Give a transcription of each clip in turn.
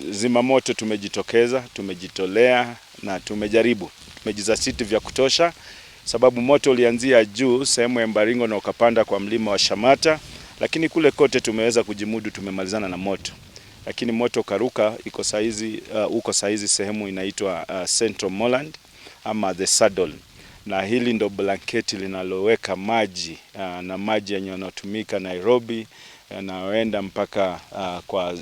Zimamoto tumejitokeza, tumejitolea na tumejizatiti vya kutosha, sababu moto ulianzia juu sehemu ya Mbaringo na ukapanda kwa mlima wa Shamata, lakini kule kote tumeweza kujimudu, tumemalizana na moto. Lakini moto karuka uko saizi sehemu inaitwa Central Moreland ama the Saddle, na hili ndo blanketi linaloweka maji na maji yenye yanayotumika Nairobi yanayoenda mpaka kwa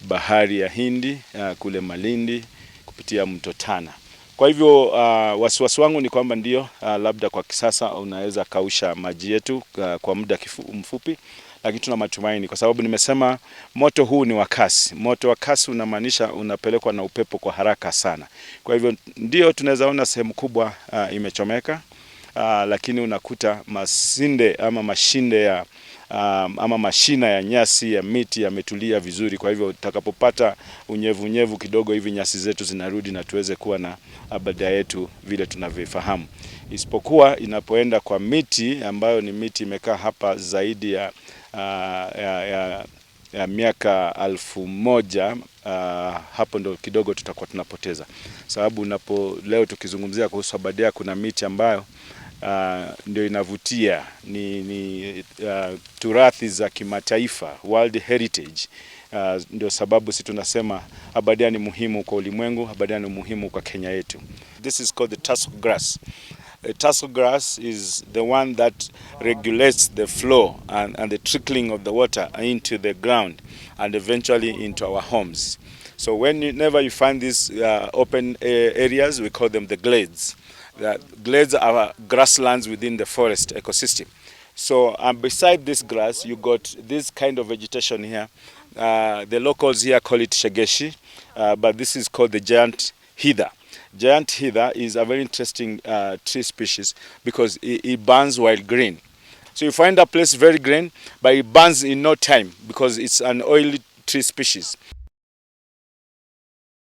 bahari ya Hindi kule Malindi kupitia mto Tana. Kwa hivyo wasiwasi wangu ni kwamba ndio labda kwa kisasa unaweza kausha maji yetu kwa muda mfupi, lakini tuna matumaini kwa sababu nimesema moto huu ni wa kasi. Moto wa kasi unamaanisha unapelekwa na upepo kwa haraka sana. Kwa hivyo ndio tunaweza ona sehemu kubwa imechomeka, lakini unakuta masinde ama mashina ya nyasi ya miti yametulia vizuri. Kwa hivyo utakapopata unyevu kidogo hivi, nyasi zetu zinarudi na tuweze kuwa na abada yetu vile tunavyofahamu. Isipokuwa inapoenda kwa miti ambayo ni miti imekaa hapa zaidi ya miaka 1000, hapo ndo kidogo tutakuwa tunapoteza. Sababu leo tukizungumzia kuhusu Aberdares, kuna miti ambayo ndio inavutia, ni turathi za kimataifa, World Heritage. Ndio sababu sisi tunasema Aberdares ni muhimu kwa ulimwengu, Aberdares ni muhimu kwa Kenya yetu. This is called the tussle grass. The tussle grass is the one that regulates the flow and the trickling of the water into the ground and eventually into our homes. So whenever you find these open areas, we call them the glades. The glades are grasslands within the forest ecosystem. So beside this grass, you got this kind of vegetation here. The locals here call it shegeshi, but this is called the giant heather. Giant heather is a very interesting tree species because it burns while green. So you find a place very green, but it burns in no time because it's an oily tree species.